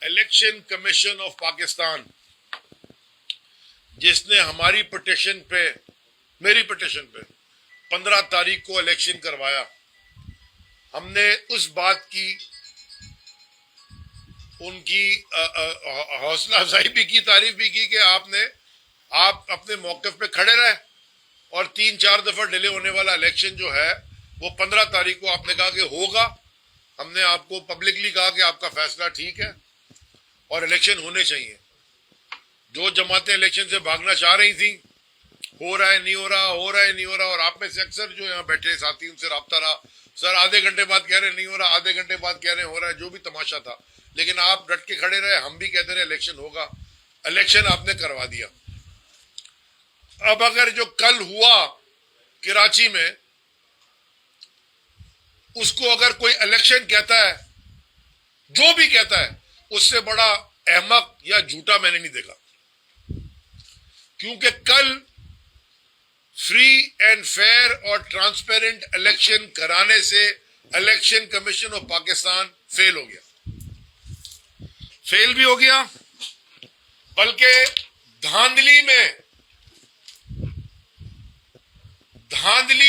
Election commission of Pakistan, जिसने हमारी petition पे, मेरी पिटीशन पे 15 तारीख को इलेक्शन करवाया, हमने उस बात की उनकी हौसला अफजाई भी की, तारीफ भी की कि आप अपने मौक़िफ़ पे खड़े रहे और 3-4 दफा डिले होने वाला इलेक्शन जो है वो 15 तारीख को आपने कहा कि होगा। हमने आपको पब्लिकली कहा कि आपका फैसला ठीक है और इलेक्शन होने चाहिए। जो जमातें इलेक्शन से भागना चाह रही थी, हो रहा है नहीं हो रहा, हो रहा है नहीं हो रहा, और आप में से अक्सर जो यहाँ बैठे साथी उनसे रब्ता रहा, सर आधे घंटे बाद कह रहे नहीं हो रहा, आधे घंटे बाद कह रहे हो रहा है, जो भी तमाशा था, लेकिन आप डट के खड़े रहे। हम भी कहते रहे इलेक्शन होगा, इलेक्शन आपने करवा दिया। अब अगर जो कल हुआ कराची में, उसको अगर कोई इलेक्शन कहता है, जो भी कहता है, उससे बड़ा अहमक या झूठा मैंने नहीं देखा। क्योंकि कल फ्री एंड फेयर और ट्रांसपेरेंट इलेक्शन कराने से election commission of Pakistan fail हो गया। फेल भी हो गया, बल्कि धांधली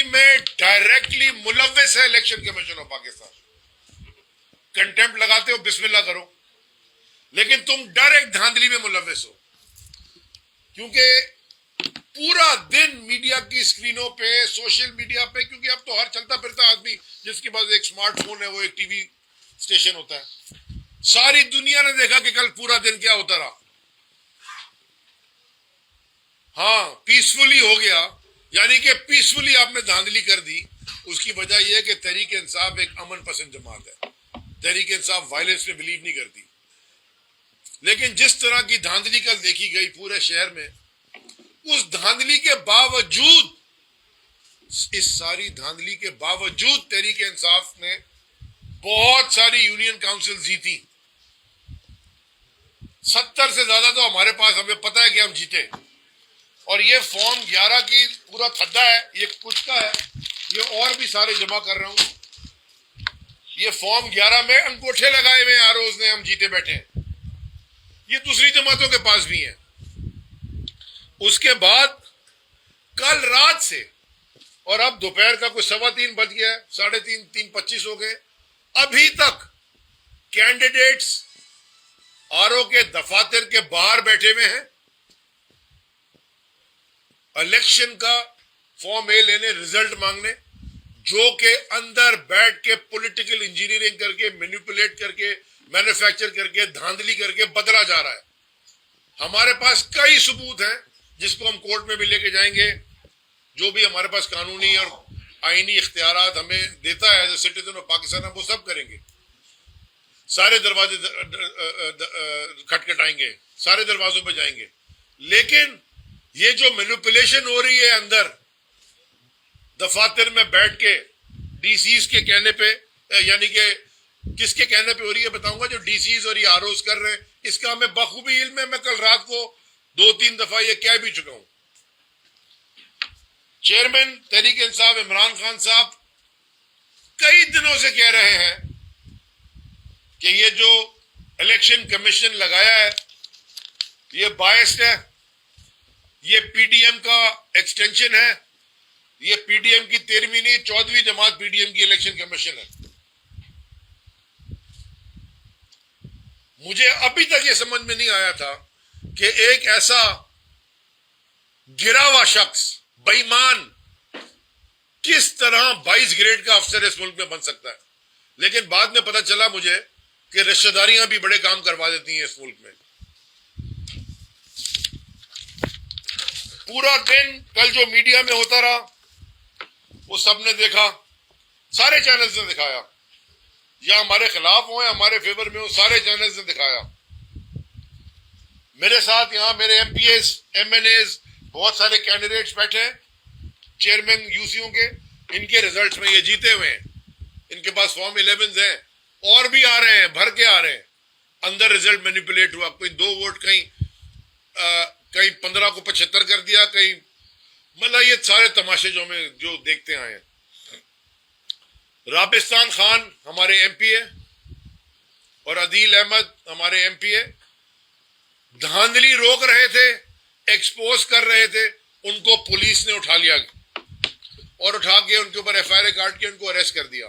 में डायरेक्टली मुलव्विस है election commission of Pakistan. Contempt लगाते हो, बिस्मिल्लाह करो, लेकिन तुम डायरेक्ट धांधली में मुलव्विस हो। क्योंकि पूरा दिन मीडिया की स्क्रीनों पे, सोशल मीडिया पे, क्योंकि अब तो हर चलता फिरता आदमी जिसके पास एक स्मार्टफोन है वो एक टीवी स्टेशन होता है, सारी दुनिया ने देखा कि कल पूरा दिन क्या होता रहा। हाँ, पीसफुली हो गया, यानी कि पीसफुली आपने धांधली कर दी। उसकी वजह यह है कि तहरीक इंसाफ एक अमन पसंद जमात है। तहरीक इंसाफ वायलेंस में बिलीव नहीं करती, लेकिन जिस तरह की धांधली कल देखी गई पूरे शहर में, उस धांधली के बावजूद, इस सारी धांधली के बावजूद तहरीक इंसाफ ने बहुत सारी यूनियन काउंसिल जीती। 70 से ज्यादा तो हमारे पास, हमें पता है कि हम जीते। और ये फॉर्म 11 की पूरा खड्डा है, ये कुछ का है, ये और भी सारे जमा कर रहा हूं। ये फॉर्म 11 में अंगूठे लगाए हुए आरोज ने, हम जीते बैठे हैं। ये दूसरी जमातों के पास भी है। उसके बाद कल रात से, और अब दोपहर का कुछ 3:15 बज गया है, 3:30, 3:25 हो गए, अभी तक कैंडिडेट्स आरओ के दफातर के बाहर बैठे हुए हैं इलेक्शन का फॉर्म ए लेने, रिजल्ट मांगने, जो के अंदर बैठ के पॉलिटिकल इंजीनियरिंग करके, मैनिपुलेट करके, मैन्युफैक्चर करके, धांधली करके बदला जा रहा है। हमारे पास कई सबूत हैं जिसको हम कोर्ट में भी लेके जाएंगे। जो भी हमारे पास कानूनी और आईनी इख्तियारात हमें देता है as a citizen of Pakistan, हम वो सब करेंगे। सारे दरवाजे खटखटाएंगे, सारे दरवाजों पे जाएंगे। लेकिन ये जो मैनिपुलेशन हो रही है अंदर दफातर में बैठ के, डीसीज के कहने पे, यानी कि किसके कहने पे हो रही है बताऊंगा, जो डीसीज और ये आरओज कर रहे हैं, इसका हमें बखूबी इल्म है। मैं कल रात को 2-3 दफा ये कह भी चुका हूं। चेयरमैन तहरीक इंसाफ इमरान खान साहब कई दिनों से कह रहे हैं कि ये जो इलेक्शन कमीशन लगाया है ये बायस्ड है, ये पीडीएम का एक्सटेंशन है, ये पीडीएम की 13वीं नहीं 14वीं जमात पीडीएम की इलेक्शन कमीशन है। मुझे अभी तक ये समझ में नहीं आया था कि एक ऐसा गिरा हुआ शख्स, बेईमान, किस तरह 22 ग्रेड का अफसर इस मुल्क में बन सकता है। लेकिन बाद में पता चला मुझे कि रिश्तेदारियां भी बड़े काम करवा देती हैं इस मुल्क में। पूरा दिन कल जो मीडिया में होता रहा वो सबने देखा, सारे चैनल्स ने दिखाया, या हमारे खिलाफ हो या हमारे फेवर में हो, सारे चैनल्स ने दिखाया। मेरे साथ यहां मेरे एमपीएस, एमएनएस, बहुत सारे कैंडिडेट्स बैठे हैं, चेयरमैन यूसीओ के, इनके रिजल्ट्स में ये जीते हुए हैं। इनके पास फॉर्म 11 हैं, और भी आ रहे हैं, भर के आ रहे हैं। अंदर रिजल्ट मैनिपुलेट हुआ, कोई 2 वोट कहीं 15 को 75 कर दिया, कहीं, मतलब ये सारे तमाशे जो हमें जो देखते आए हैं। राबिस्तान खान हमारे एमपी है, और अदील अहमद हमारे एमपीए धांधली रोक रहे थे, एक्सपोज कर रहे थे, उनको पुलिस ने उठा लिया और उठा के उनके ऊपर एफआईआर काट के उनको अरेस्ट कर दिया।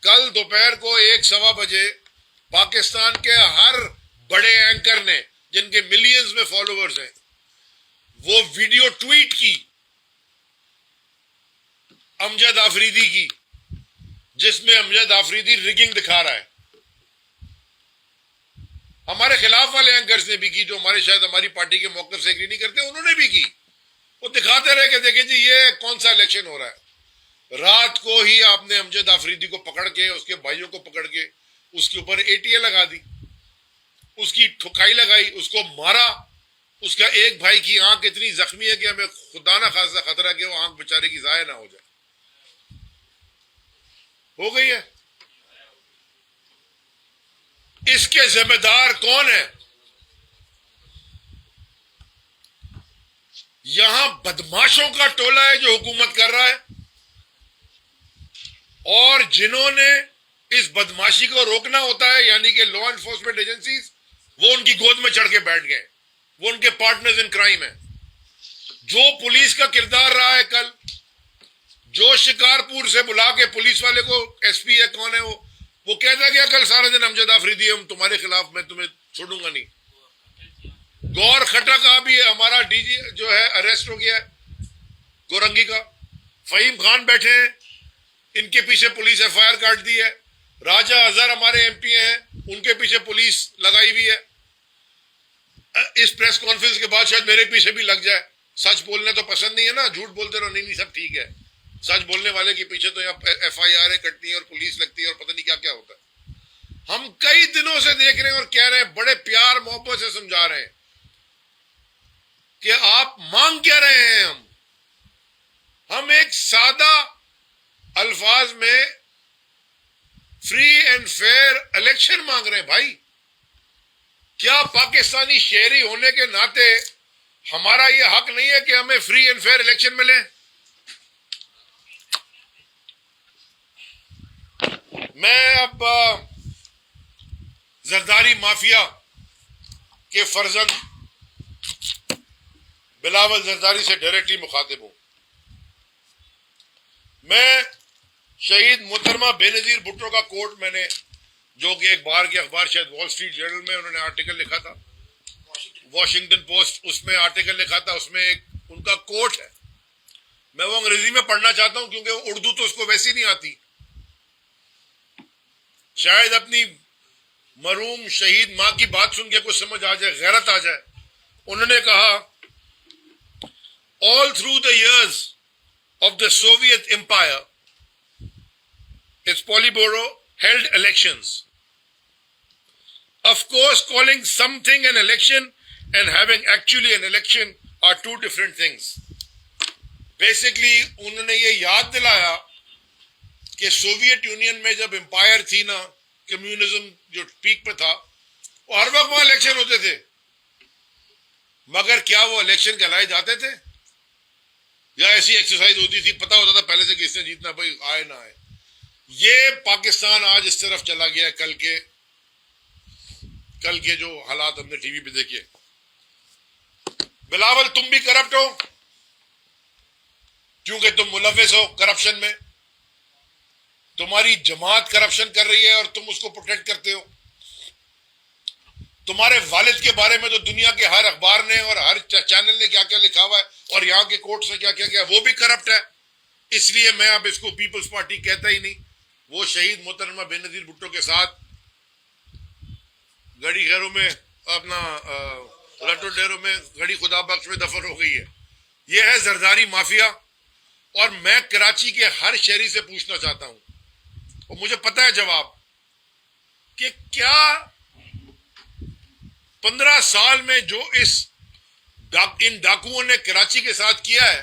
कल दोपहर को 1-1:15 बजे पाकिस्तान के हर बड़े एंकर ने, जिनके मिलियंस में फॉलोअर्स हैं, वो वीडियो ट्वीट की अमजद आफरीदी की, जिसमें अमजद आफरीदी रिगिंग दिखा रहा है। हमारे खिलाफ वाले एंकर्स ने भी की, जो हमारे शायद हमारी पार्टी के मौक़िफ़ से एग्री नहीं करते, उन्होंने भी की। वो दिखाते रहे कि देखें जी ये कौन सा इलेक्शन हो रहा है। रात को ही आपने अमजद आफरीदी को पकड़ के, उसके भाइयों को पकड़ के उसके ऊपर एटीए लगा दी, उसकी ठुकाई लगाई, उसको मारा। उसका एक भाई की आंख इतनी जख्मी है कि हमें खुदा ना खासा खतरा कि वो आंख बेचारे की जाया ना हो जाए। हो गई है। इसके जिम्मेदार कौन है? यहां बदमाशों का टोला है जो हुकूमत कर रहा है, और जिन्होंने इस बदमाशी को रोकना होता है, यानी कि लॉ एनफोर्समेंट एजेंसीज, वो उनकी गोद में चढ़ के बैठ गए। वो उनके पार्टनर्स इन क्राइम है। जो पुलिस का किरदार रहा है कल, जो शिकारपुर से बुला के पुलिस वाले को, एसपी है कौन है वो कहता गया कल सारा दिन अमजद आफरीदी हम तुम्हारे खिलाफ, मैं तुम्हें छोड़ूंगा नहीं। गौर खट्टा का भी हमारा डीजी जो है अरेस्ट हो गया है, गोरंगी का। फहीम खान बैठे हैं, इनके पीछे पुलिस एफआईआर काट दी है। राजा अजहर हमारे एमपी हैं, उनके पीछे पुलिस लगाई हुई है। इस प्रेस कॉन्फ्रेंस के बाद शायद मेरे पीछे भी लग जाए। सच बोलने तो पसंद नहीं है ना, झूठ बोलते रहो, नहीं सब ठीक है। सच बोलने वाले के पीछे तो यहाँ एफआईआर कटती है और पुलिस लगती है और पता नहीं क्या क्या होता है। हम कई दिनों से देख रहे हैं और कह रहे हैं, बड़े प्यार मोहब्बत से समझा रहे हैं कि आप मांग क्या रहे हैं। हम एक सादा अल्फाज में फ्री एंड फेयर इलेक्शन मांग रहे हैं। भाई, क्या पाकिस्तानी शहरी होने के नाते हमारा यह हक नहीं है कि हमें फ्री एंड फेयर इलेक्शन मिले? मैं अब जरदारी माफिया के फर्जंद बिलावल जरदारी से डायरेक्टली मुखातिब हूं। मैं शहीद मोहतरमा बेनजीर भुट्टो का कोट, मैंने जो कि एक बार के अखबार शायद वॉल स्ट्रीट जर्नल में उन्होंने आर्टिकल लिखा था, वॉशिंगटन पोस्ट, उसमें आर्टिकल लिखा था, उसमें एक उनका कोट है। मैं वो अंग्रेजी में पढ़ना चाहता हूं क्योंकि उर्दू तो उसको वैसी नहीं आती। शायद अपनी मरूम शहीद मां की बात सुन के कुछ समझ आ जाए, गैरत आ जाए। उन्होंने कहा, all through the years of the Soviet Empire, its Politburo held elections. Of course, calling something an election and having actually an election are two different things. Basically, उन्होंने ये याद दिलाया कि सोवियत यूनियन में जब एम्पायर थी ना, communism जो पीक पे था, वो हर वक्त वहां इलेक्शन होते थे, मगर क्या वो इलेक्शन कहलाए जाते थे या ऐसी एक्सरसाइज होती थी, पता होता था पहले से किसने जीतना, भाई आए ना आए। ये पाकिस्तान आज इस तरफ चला गया। कल के जो हालात हमने टीवी पे देखे। बिलावल, तुम भी करप्ट हो क्योंकि तुम मुलव्विस हो करप्शन में। तुम्हारी जमात करप्शन कर रही है और तुम उसको प्रोटेक्ट करते हो। तुम्हारे वालिद के बारे में तो दुनिया के हर अखबार ने और हर चैनल ने क्या क्या लिखा हुआ है, और यहाँ के कोर्ट से क्या क्या क्या, वो भी करप्ट है। इसलिए मैं अब इसको पीपल्स पार्टी कहता ही नहीं। वो शहीद मोहतरमा बेनजीर भुट्टो के साथ गड़ी खैरों में, अपना लट्टो डेरों में, गड़ी खुदा बख्श में दफन हो गई है। ये है जरदारी माफिया। और मैं कराची के हर शहरी से पूछना चाहता हूं, और मुझे पता है जवाब, कि क्या 15 साल में जो इन डाकुओं ने कराची के साथ किया है,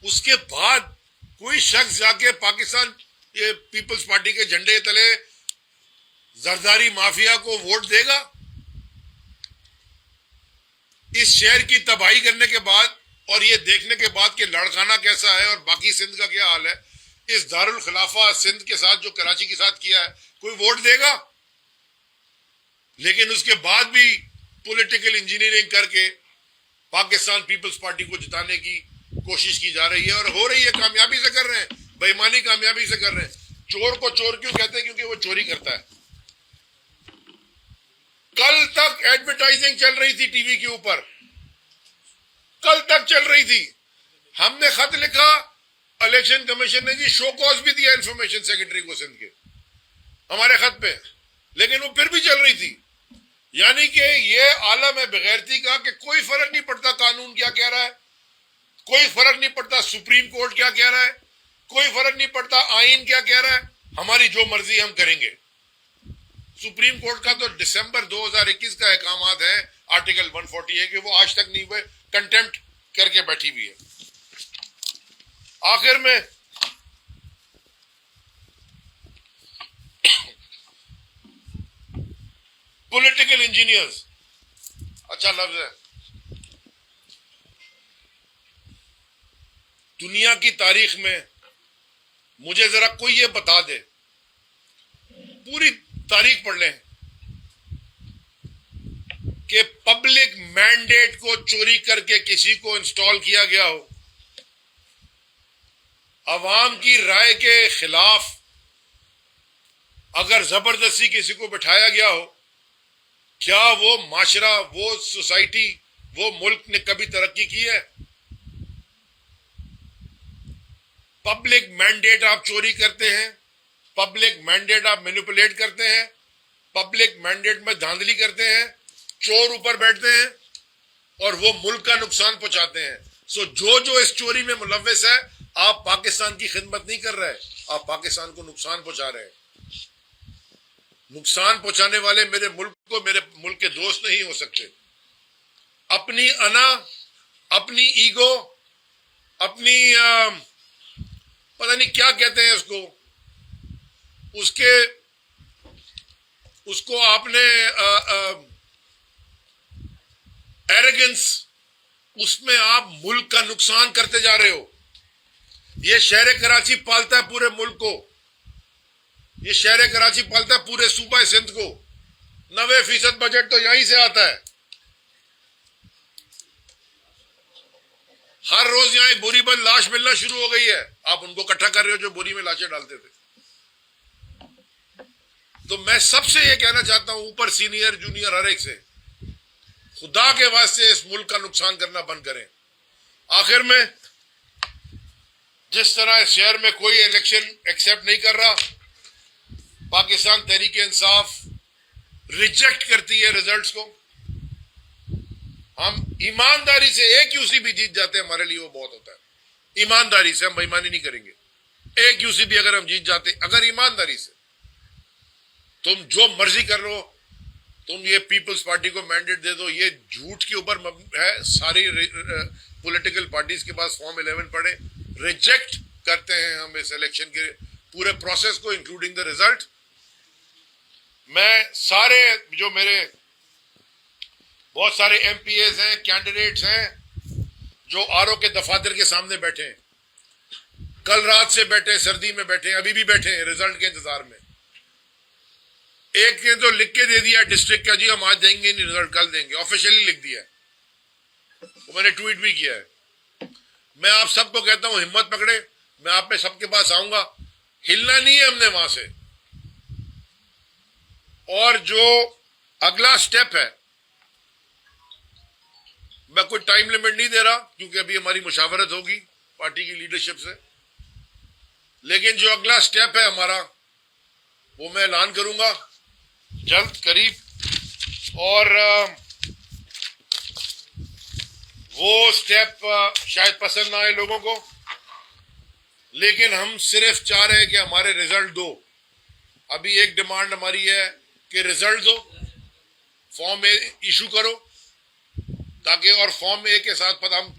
उसके बाद कोई शख्स जाके पाकिस्तान ये पीपल्स पार्टी के झंडे तले जरदारी माफिया को वोट देगा? इस शहर की तबाही करने के बाद और ये देखने के बाद कि लड़काना कैसा है और बाकी सिंध का क्या हाल है, इस दारुल खिलाफा सिंध के साथ जो कराची के साथ किया है, कोई वोट देगा? लेकिन उसके बाद भी पॉलिटिकल इंजीनियरिंग करके पाकिस्तान पीपल्स पार्टी को जिताने की कोशिश की जा रही है, और हो रही है, कामयाबी से कर रहे हैं, बेईमानी कामयाबी से कर रहे हैं। चोर को चोर क्यों कहते हैं? क्योंकि वो चोरी करता है। कल तक एडवर्टाइजिंग चल रही थी टीवी के ऊपर, कल तक चल रही थी। हमने खत लिखा, इलेक्शन कमीशन ने जी शो कॉज भी दिया इंफॉर्मेशन सेक्रेटरी को सिंध के हमारे खत पे, लेकिन वो फिर भी चल रही थी। यानी कि ये आलम है बेगैरती का कि कोई फर्क नहीं पड़ता कानून क्या कह रहा है, कोई फर्क नहीं पड़ता सुप्रीम कोर्ट क्या कह रहा है, कोई फर्क नहीं पड़ता आईन क्या कह रहा है, हमारी जो मर्जी हम करेंगे। सुप्रीम कोर्ट का तो दिसंबर 2021 का अहकामात है, आर्टिकल 140 है कि वो आज तक नहीं हुए, कंटेम्प्ट करके बैठी हुई है। आखिर में पॉलिटिकल इंजीनियर्स, अच्छा लफ्ज है, दुनिया की तारीख में मुझे जरा कोई ये बता दे, पूरी तारीख पढ़ लें, कि पब्लिक मैंडेट को चोरी करके किसी को इंस्टॉल किया गया हो, अवाम की राय के खिलाफ अगर जबरदस्ती किसी को बिठाया गया हो, क्या वो माशरा, वो सोसाइटी, वो मुल्क ने कभी तरक्की की है? पब्लिक मैंडेट आप चोरी करते हैं, पब्लिक मैंडेट आप मैनिपुलेट करते हैं, पब्लिक मैंडेट में धांधली करते हैं, चोर ऊपर बैठते हैं और वो मुल्क का नुकसान पहुंचाते हैं। सो जो इस चोरी में मुलव्वस है, आप पाकिस्तान की खिदमत नहीं कर रहे, आप पाकिस्तान को नुकसान पहुंचा रहे हैं। नुकसान पहुंचाने वाले मेरे मुल्क को मेरे मुल्क के दोस्त नहीं हो सकते। अपनी अना, अपनी ईगो, अपनी पता नहीं क्या कहते हैं उसको आपने एरोगेंस, उसमें आप मुल्क का नुकसान करते जा रहे हो। ये शहर कराची पालता है पूरे मुल्क को, ये शहर कराची पालता है पूरे सूबा सिंध को। 90% बजट तो यहीं से आता है। हर रोज यहां बोरी बंद लाश मिलना शुरू हो गई है, आप उनको इकट्ठा कर रहे हो जो बोरी में लाशें डालते थे। तो मैं सबसे ये कहना चाहता हूं, ऊपर सीनियर जूनियर हर एक से, खुदा के वास्ते इस मुल्क का नुकसान करना बंद करें। आखिर में जिस तरह इस शहर में कोई इलेक्शन एक्सेप्ट नहीं कर रहा, पाकिस्तान तहरीक इंसाफ रिजेक्ट करती है रिजल्ट्स को। हम ईमानदारी से एक यूसी भी जीत जाते हैं, हमारे लिए वो बहुत होता है। ईमानदारी से, हम बेईमानी नहीं करेंगे। एक यूसी भी अगर हम जीत जाते, अगर ईमानदारी से, तुम जो मर्जी कर लो, तुम ये पीपल्स पार्टी को मैंडेट दे दो, ये झूठ के ऊपर है। सारी पॉलिटिकल पार्टीज के पास फॉर्म 11 पड़े, रिजेक्ट करते हैं हम इस इलेक्शन के पूरे प्रोसेस को, इंक्लूडिंग द रिजल्ट। मैं सारे जो मेरे बहुत सारे एमपीएस हैं, कैंडिडेट्स हैं, जो आरओ के दफातर के सामने बैठे हैं, कल रात से बैठे, सर्दी में बैठे, अभी भी बैठे हैं रिजल्ट के इंतजार में। एक ने तो लिख के दे दिया डिस्ट्रिक्ट का, जी हम आज देंगे नहीं रिजल्ट, कल देंगे, ऑफिशियली लिख दिया है, वो मैंने ट्वीट भी किया है। मैं आप सबको कहता हूं, हिम्मत पकड़े, मैं आप में सबके पास आऊंगा, हिलना नहीं है हमने वहां से। और जो अगला स्टेप है, मैं कोई टाइम लिमिट नहीं दे रहा क्योंकि अभी हमारी मुशावरत होगी पार्टी की लीडरशिप से, लेकिन जो अगला स्टेप है हमारा, वो मैं ऐलान करूंगा जल्द करीब। और वो स्टेप शायद पसंद ना आए लोगों को, लेकिन हम सिर्फ चाह रहे हैं कि हमारे रिजल्ट दो। अभी एक डिमांड हमारी है कि रिजल्ट दो, फॉर्म इशू करो, ताकि और फॉर्म ए के साथ पता हम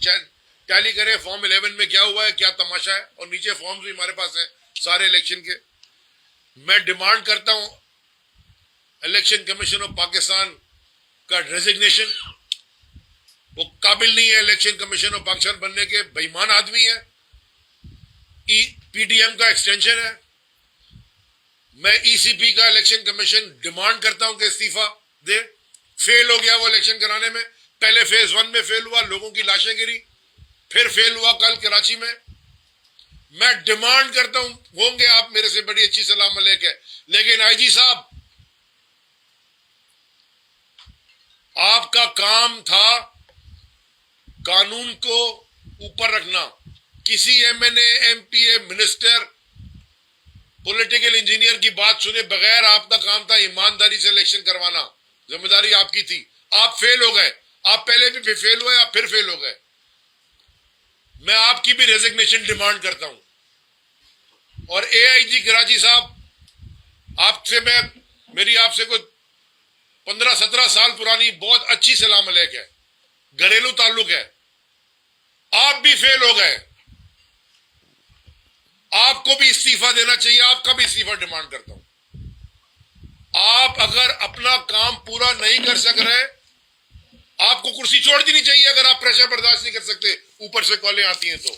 टैली करें फॉर्म 11 में क्या हुआ है, क्या तमाशा है, और नीचे फॉर्म्स भी हमारे पास है सारे इलेक्शन के। मैं डिमांड करता हूं इलेक्शन कमीशन ऑफ पाकिस्तान का रेजिग्नेशन। वो काबिल नहीं है इलेक्शन कमीशन ऑफ पाकिस्तान बनने के, बेईमान आदमी है, पीडीएम का एक्सटेंशन है, मैं ईसीपी का इलेक्शन कमीशन डिमांड करता हूं कि इस्तीफा दे। फेल हो गया वो इलेक्शन कराने में। पहले फेज 1 में फेल हुआ, लोगों की लाशें गिरी, फिर फेल हुआ कल कराची में। मैं डिमांड करता हूं, होंगे आप मेरे से बड़ी अच्छी सलाह मलिक है, लेकिन आईजी साहब, आपका काम था कानून को ऊपर रखना। किसी MNA, MPa, minister, political engineer की बात सुने बगैर आपका काम था ईमानदारी से इलेक्शन करवाना। जिम्मेदारी आपकी थी। आप फेल हो गए। आप पहले भी फेल हुए, आप फिर फेल हो गए। मैं आपकी भी रेजिग्नेशन डिमांड करता हूं। और एआईजी कराची साहब, मेरी आपसे कुछ 15-17 साल पुरानी बहुत अच्छी सलाह मलिक है, घरेलू ताल्लुक है। आप भी फेल हो गए, आपको भी इस्तीफा देना चाहिए। आपका भी इस्तीफा डिमांड करता हूं। आप अगर अपना काम पूरा नहीं कर सक रहे, आपको कुर्सी छोड़ देनी चाहिए। अगर आप प्रेशर बर्दाश्त नहीं कर सकते, ऊपर से कॉलें आती हैं तो